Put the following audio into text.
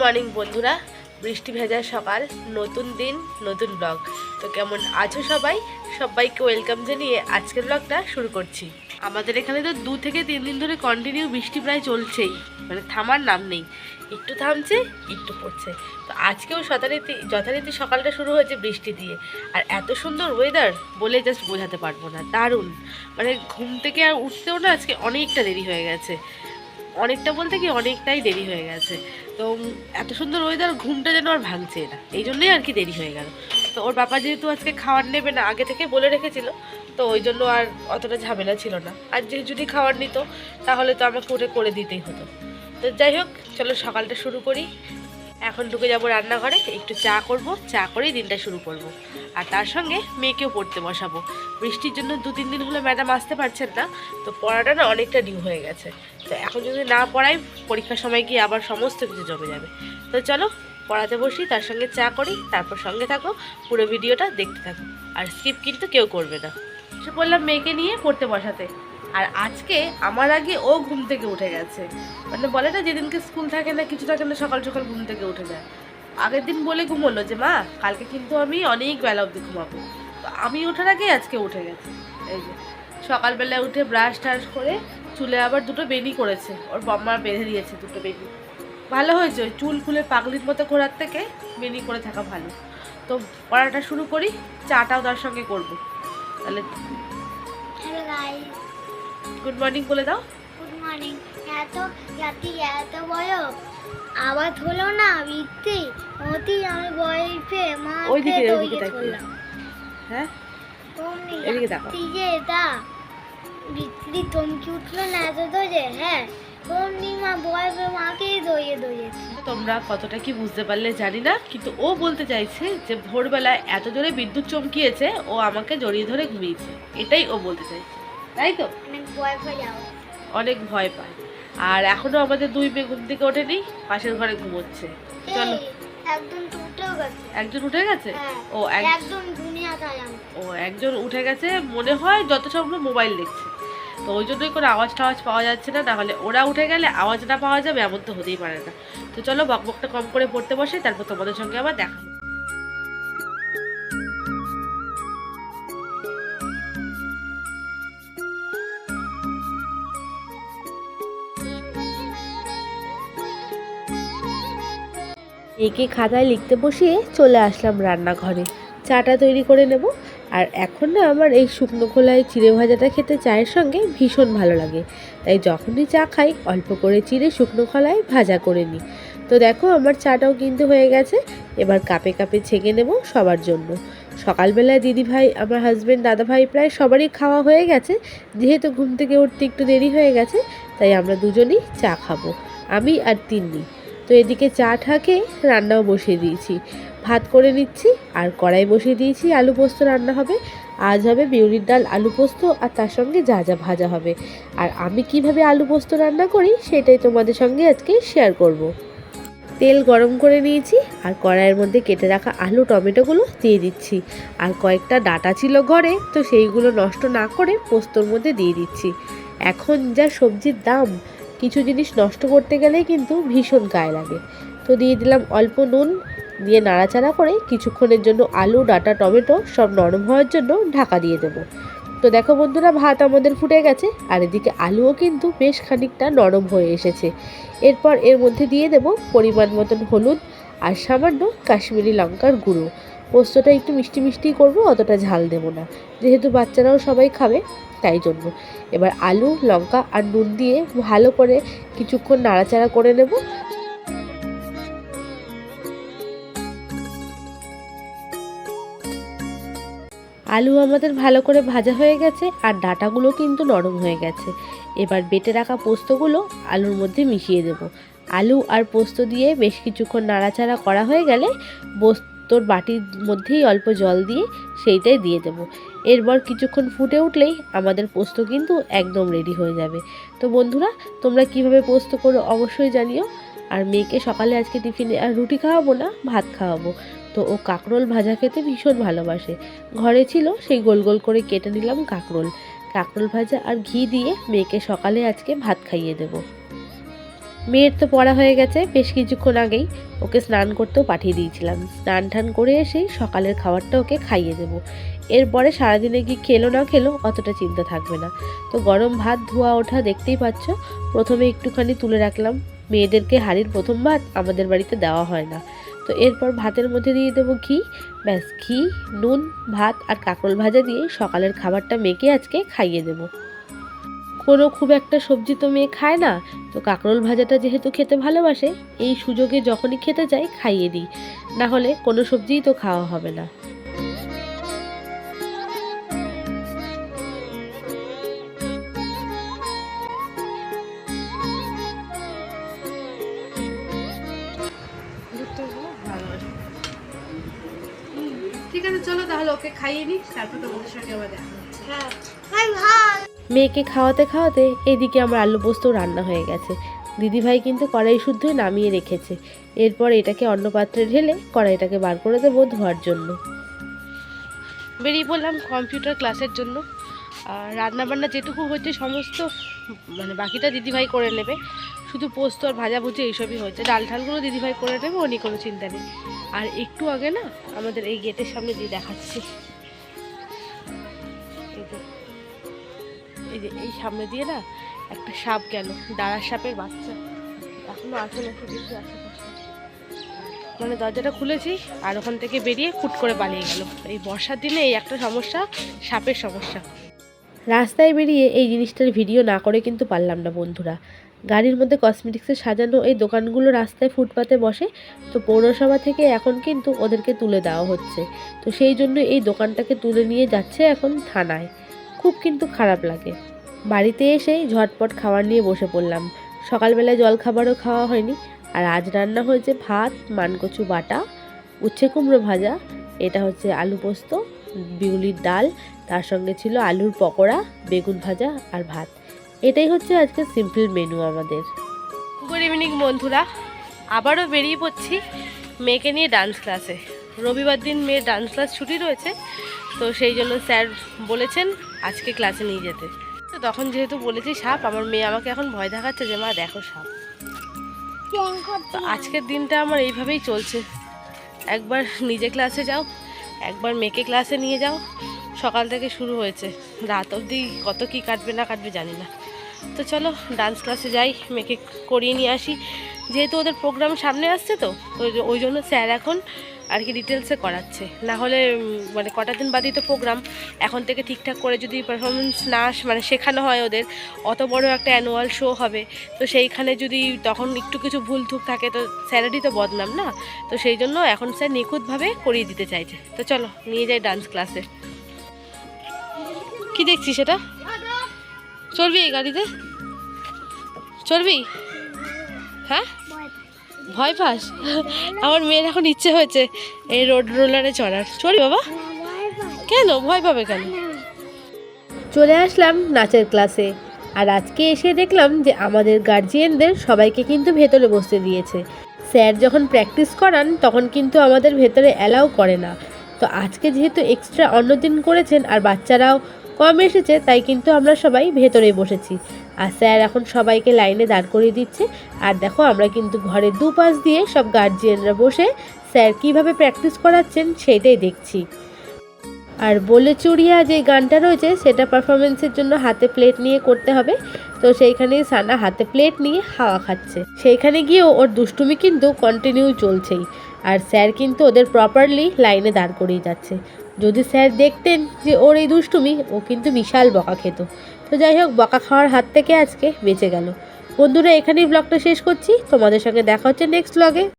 Morning বন্ধুরা, বৃষ্টি ভেজা সকাল, নতুন দিন, নতুন ব্লগ। তো কেমন আছো সবাই? সবাইকে ওয়েলকাম জানিয়ে আজকের ব্লগটা শুরু করছি। আমাদের এখানে তো 2 থেকে 3 দিন ধরে কন্টিনিউ বৃষ্টি প্রায় চলছেই, মানে থামার নাম নেই। একটু থামছে, একটু পড়ছে। তো আজকেও যথারীতি সকালটা শুরু হয়েছে বৃষ্টি দিয়ে। আর এত সুন্দর ওয়েদার বলে জাস্ট বোঝাতে পারবো না, দারুণ। মানে ঘুম থেকে আর উঠতেও না আজকে অনেকটা দেরি হয়ে গেছে। অনেকটা বলতে কি অনেকটাই দেরি হয়ে গেছে। তো এত সুন্দর ওয়েদার, ঘুমটা যেন আর ভাঙছে না, এই জন্যই আর কি দেরি হয়ে গেল। তো ওর বাবা যেহেতু আজকে খাবার নেবে না, আগে থেকে বলে রেখেছিল, তো ওই জন্য আর অতটা ঝামেলা ছিল না। আর যদি খাবার নিত তাহলে তো আমাকে ওটা করে দিতেই হতো। তো যাই হোক, চলো সকালটা শুরু করি। এখন ঢুকে যাবো রান্নাঘরে, একটু চা করব, চা করেই দিনটা শুরু করব। আর তার সঙ্গে মেয়েকেও পড়তে বসাবো। বৃষ্টির জন্য 2-3 দিন হলো ম্যাডাম আসতে পারছেন না, তো পড়াটা না অনেকটা ডিউ হয়ে গেছে। তো এখন যদি না পড়াই, পরীক্ষার সময় গিয়ে আবার সমস্ত কিছু জমে যাবে। তো চলো পড়াতে বসি, তার সঙ্গে চা করি, তারপর সঙ্গে থাকো, পুরো ভিডিওটা দেখতে থাকো। আর স্কিপ কিন্তু কেউ করবে না। সে বললাম মেয়েকে নিয়ে পড়তে বসাতে। আর আজকে আমার আগে ও ঘুম থেকে উঠে গেছে। মানে বলে না, যেদিনকে স্কুল থাকে না, কিছু থাকে না, সকাল সকাল ঘুম থেকে উঠে যায়। আগের দিন বলে ঘুমোলো যে মা কালকে কিন্তু আমি অনেক বেলা অবধি ঘুমাবো। তো আমি ওঠার আগে আজকে উঠে গেছে। এই যে সকালবেলায় উঠে ব্রাশ টাশ করে চুলে আবার 2টো বেনি করেছে, ওর বাবা বেঁধে দিয়েছে 2টো বেনি। ভালো হয়েছে, ওই চুল খুলে পাগলির মতো ঘোরার থেকে বেনি করে থাকা ভালো। তো পড়াটা শুরু করি, চাটাও তার সঙ্গে করবো। তাহলে হ্যালো গাইস, গুড মর্নিং বলে দাও। Good morning. এত রাতি এত বড় আওয়াজ হলো না বৃষ্টি অতি, আমি বইফে ওইদিকে মাকে ওইদিকে দইয়ে তাকিয়ে। ধরলাম। এদিকে তাকাও। রাত্রি যে এটা বৃষ্টি থমকে উঠলো না এত ধরে, হ্যাঁ পূর্ণিমা বইফে মাকেই দইয়ে দইয়েছে। তোমরা কতটা কি বুঝতে পারলে জানি না, কিন্তু ও বলতে চাইছে যে ভোরবেলায় এত জোরে বিদ্যুৎ চমকিয়েছে, ও আমাকে জড়িয়ে ধরে ঘুমিয়েছে, এটাই ও বলতে চাইছে, তাই তো? অনেক বইফে যাও। অনেক ভয় পায়। আর এখনো আমাদের 2 মেয়ে ঘুম থেকে ওঠেনি, পাশের ঘরে ঘুমোচ্ছে। চলো। একদম টুটেও গেছে। একজন উঠে গেছে। হ্যাঁ, ও একদম দুনিয়া তাই ও একজন উঠে গেছে, মনে হয় যত সম্ভব মোবাইল দেখছে। তো ওই জন্যই কোনো আওয়াজ টাওয়াজ পাওয়া যাচ্ছে না। নাহলে ওরা উঠে গেলে আওয়াজ না পাওয়া যাবে এমন তো হতেই পারে না। তো চলো বকবকটা কম করে পড়তে বসে, তারপর তোমাদের সঙ্গে আবার দেখা হবে। একে খাতায় লিখতে বসিয়ে চলে আসলাম রান্নাঘরে, চাটা তৈরি করে নেব। আর এখন না আমার এই শুকনো খোলায় চিড়ে ভাজাটা খেতে চায়ের সঙ্গে ভীষণ ভালো লাগে। তাই যখনই চা খাই অল্প করে চিড়ে শুকনো খোলায় ভাজা করে নিই। তো দেখো আমার চাটাও কিন্তু হয়ে গেছে। এবার কাপে কাপে ছেঁকে নেব সবার জন্য। সকালবেলায় দিদিভাই, আমার হাজব্যান্ড, দাদাভাই প্রায় সবারই খাওয়া হয়ে গেছে। যেহেতু ঘুম থেকে উঠতে একটু দেরি হয়ে গেছে, তাই আমরা দুজনেই চা খাবো, আমি আর তিন্নি। তো এদিকে চা ঠাকে রান্নাও বসিয়ে দিয়েছি, ভাত করে নিচ্ছি। আর কড়াই বসিয়ে দিয়েছি, আলু পোস্ত রান্না হবে। আজ হবে বিউলির ডাল, আলু পোস্ত, আর তার সঙ্গে যা যা ভাজা হবে। আর আমি কিভাবে আলু পোস্ত রান্না করি সেটাই তোমাদের সঙ্গে আজকে শেয়ার করব। তেল গরম করে নিয়েছি, আর কড়াইয়ের মধ্যে কেটে রাখা আলু টমেটোগুলো দিয়ে দিচ্ছি। আর কয়েকটা ডাঁটা ছিল ঘরে, তো সেইগুলো নষ্ট না করে পোস্তর মধ্যে দিয়ে দিচ্ছি। এখন যা সবজির দাম, কিছু জিনিস নষ্ট করতে গেলেই কিন্তু ভীষণ গায়ে লাগে। তো দিয়ে দিলাম অল্প নুন, দিয়ে নাড়াচাড়া করে কিছুক্ষণের জন্য আলু, ডাঁটা, টমেটো সব নরম হওয়ার জন্য ঢাকা দিয়ে দেবো। তো দেখো বন্ধুরা, ভাত আমাদের ফুটে গেছে, আর এদিকে আলুও কিন্তু বেশ খানিকটা নরম হয়ে এসেছে। এরপর এর মধ্যে দিয়ে দেব পরিমাণ মতন হলুদ আর সামান্য কাশ্মীরি লঙ্কার গুঁড়ো। পোস্তটা একটু মিষ্টি মিষ্টি করবো, অতটা ঝাল দেব না, যেহেতু বাচ্চারাও সবাই খাবে, তাই জন্য। এবার আলু, লঙ্কা আর নুন দিয়ে ভালো করে কিছুক্ষণ নাড়াচাড়া করে নেব। আলু আমাদের ভালো করে ভাজা হয়ে গেছে, আর ডাঁটাগুলো কিন্তু নরম হয়ে গেছে। এবার বেটে রাখা পোস্তগুলো আলুর মধ্যে মিশিয়ে দেব। আলু আর পোস্ত দিয়ে বেশ কিছুক্ষণ নাড়াচাড়া করা হয়ে গেলে পোস্তর বাটির মধ্যেই অল্প জল দিয়ে সেইটাই দিয়ে দেব। এরপর কিছুক্ষণ ফুটে উঠলেই আমাদের পোস্ত কিন্তু একদম রেডি হয়ে যাবে। তো বন্ধুরা, তোমরা কিভাবে পোস্ত করো অবশ্যই জানিও। আর মেয়েকে সকালে আজকে টিফিনে আর রুটি খাওয়াবো না, ভাত খাওয়াবো। তো ও কাঁকরোল ভাজা খেতে ভীষণ ভালোবাসে। ঘরে ছিল, সেই গোল গোল করে কেটে নিলাম কাঁকরোল ভাজা আর ঘি দিয়ে মেয়েকে সকালে আজকে ভাত খাইয়ে দেব। মেয়ের তো পড়া হয়ে গেছে বেশ কিছুক্ষণ আগেই, ওকে স্নান করতেও পাঠিয়ে দিয়েছিলাম। স্নান টান করে এসেই সকালের খাবারটা ওকে খাইয়ে দেবো। এরপরে সারাদিনে কি খেলো না খেলো অতটা চিন্তা থাকবে না। তো গরম ভাত ধোয়া ওঠা দেখতেই পাচ্ছ। প্রথমে একটুখানি তুলে রাখলাম, মেয়েদেরকে হাঁড়ির প্রথম ভাত আমাদের বাড়িতে দেওয়া হয় না। তো এরপর ভাতের মধ্যে দিয়ে দেবো ঘি, ব্যাস ঘি, নুন, ভাত আর কাঁকরোল ভাজা দিয়ে সকালের খাবারটা মেয়েকে আজকে খাইয়ে দেবো। কোনো খুব একটা সবজি তো মেয়ে খায় না, তো কাঁকরোল ভাজাটা যেহেতু খেতে ভালোবাসে, এই সুযোগে যখনই খেতে চাই খাইয়ে দিই, না হলে কোনো সবজিই তো খাওয়া হবে না। ঠিক আছে, চলো তাহলে ওকে খাইয়ে নিই, তারপর তোমাদের সঙ্গে আবার দেখা হচ্ছে। মেয়েকে খাওয়াতে খাওয়াতে এদিকে আমার আলু পোস্ত রান্না হয়ে গেছে। দিদিভাই কিন্তু কড়াই শুদ্ধই নামিয়ে রেখেছে। এরপর এটাকে অন্য পাত্রে ঢেলে কড়াইটাকে বার করে দেবো ধোয়ার জন্য। বেরিয়ে পড়লাম কম্পিউটার ক্লাসের জন্য। আর রান্নাবান্না যেটুকু হচ্ছে সমস্ত বাকিটা দিদিভাই করে নেবে, শুধু পোস্ত আর ভাজাভুজি এইসবই হচ্ছে। ডাল ঠালগুলো দিদিভাই করে নেবে, ও নিয়ে কোনো চিন্তা নেই। আর একটু আগে না আমাদের এই গেটের সামনে দিয়ে দেখাচ্ছি, এই যে এই সামনে দিয়ে না একটা সাপ গেল, দাঁড়ার সাপের বাচ্চা, এখনো আছে নাকি দেখি আশেপাশে। দরজাটা খুলেছি আর ওখান থেকে বেরিয়ে ফুট করে পালিয়ে গেল। এই বর্ষার দিনে এই একটা সমস্যা, সাপের সমস্যা। রাস্তায় বেরিয়ে এই জিনিসটার ভিডিও না করে কিন্তু পারলাম না বন্ধুরা। গাড়ির মধ্যে কসমেটিক্সের সাজানো এই দোকানগুলো রাস্তায় ফুটপাতে বসে, তো পৌরসভা থেকে এখন কিন্তু ওদেরকে তুলে দেওয়া হচ্ছে। তো সেই জন্য এই দোকানটাকে তুলে নিয়ে যাচ্ছে এখন থানায়। খুব কিন্তু খারাপ লাগে। বাড়িতে এসেই ঝটপট খাবার নিয়ে বসে পড়লাম। সকালবেলায় জল খাবারও খাওয়া হয়নি। আর আজ রান্না হয়েছে ভাত, মানকচু বাটা, উচ্ছে কুমড়ো ভাজা, এটা হচ্ছে আলু পোস্ত, বিউলির ডাল, তার সঙ্গে ছিল আলুর পকোড়া, বেগুন ভাজা আর ভাত। এটাই হচ্ছে আজকে সিম্পল মেনু আমাদের। গুড ইভিনিং বন্ধুরা, আবারও বেরিয়ে পড়ছি মেয়েকে নিয়ে ডান্স ক্লাসে। রবিবার দিন মেয়ের ডান্স ক্লাস ছুটি রয়েছে, তো সেই জন্য স্যার বলেছেন আজকে ক্লাসে নিয়ে যেতে। তো তখন যেহেতু বলেছি সাপ, আমার মেয়ে আমাকে এখন ভয় দেখাচ্ছে যে মা দেখো সাপ। তো আজকের দিনটা আমার এইভাবেই চলছে, একবার নিজে ক্লাসে যাও, একবার মেয়েকে ক্লাসে নিয়ে যাও। সকাল থেকে শুরু হয়েছে, রাত অবধি কত কি কাটবে না কাটবে জানি না। তো চলো ডান্স ক্লাসে যাই, মেয়েকে করিয়ে নিয়ে আসি। যেহেতু ওদের প্রোগ্রাম সামনে আসছে, তো ওই জন্য স্যার এখন আর কি ডিটেলসে করাচ্ছে। না হলে কটা দিন বাদই তো প্রোগ্রাম, এখন থেকে ঠিকঠাক করে যদি পারফরমেন্স না শেখানো হয় ওদের, অত বড় একটা অ্যানুয়াল শো হবে, তো সেইখানে যদি তখন একটু কিছু ভুল থুক থাকে তো স্যারেরই তো বদনাম না। তো সেই জন্য এখন স্যার নিখুঁতভাবে করিয়ে দিতে চাইছে। তো চলো নিয়ে যাই ডান্স ক্লাসে। কি দেখছিস সেটা? চলবি এই গাড়িতে? চলবি? হ্যাঁ, ভয় পাস? আমার মেয়ের এখন ইচ্ছে হয়েছে এই রোড রোলারে চড়ার। চলি বাবা। কেন ভয় পাবে কেন? চলে আসলাম নাচের ক্লাসে। আর আজকে এসে দেখলাম যে আমাদের গার্জিয়ানদের সবাইকে কিন্তু ভেতরে বসতে দিয়েছে। স্যার যখন প্র্যাকটিস করান তখন কিন্তু আমাদের ভেতরে অ্যালাউ করে না। তো আজকে যেহেতু এক্সট্রা অন্যদিন করেছেন আর বাচ্চারাও কম এসেছে, তাই কিন্তু আমরা সবাই ভেতরে বসেছি। আর স্যার এখন সবাইকে লাইনে দাঁড় করিয়ে দিচ্ছে। আর দেখো আমরা কিন্তু ঘরের দুপাশ দিয়ে সব গার্জিয়ানরা বসে স্যার কিভাবে প্র্যাকটিস করাচ্ছেন সেইটাই দেখছি। আর বলে চুড়িয়া যে গানটা রয়েছে সেটা পারফরমেন্সের জন্য হাতে প্লেট নিয়ে করতে হবে। তো সেইখানেই সানা হাতে প্লেট নিয়ে হাওয়া খাচ্ছে। সেইখানে গিয়েও ওর দুষ্টুমি কিন্তু কন্টিনিউ চলছেই। আর স্যার কিন্তু ওদের প্রপারলি লাইনে দাঁড় করিয়ে যাচ্ছে। যদি স্যার দেখতেন যে ওর এই দুষ্টুমি, ও কিন্তু বিশাল বকা খেত। তো যাই হোক, বকা খাওয়ার হাত থেকে আজকে বেঁচে গেল। বন্ধুরা, এখানেই ব্লগটা শেষ করছি। তোমাদের সঙ্গে দেখা হচ্ছে নেক্সট ব্লগে।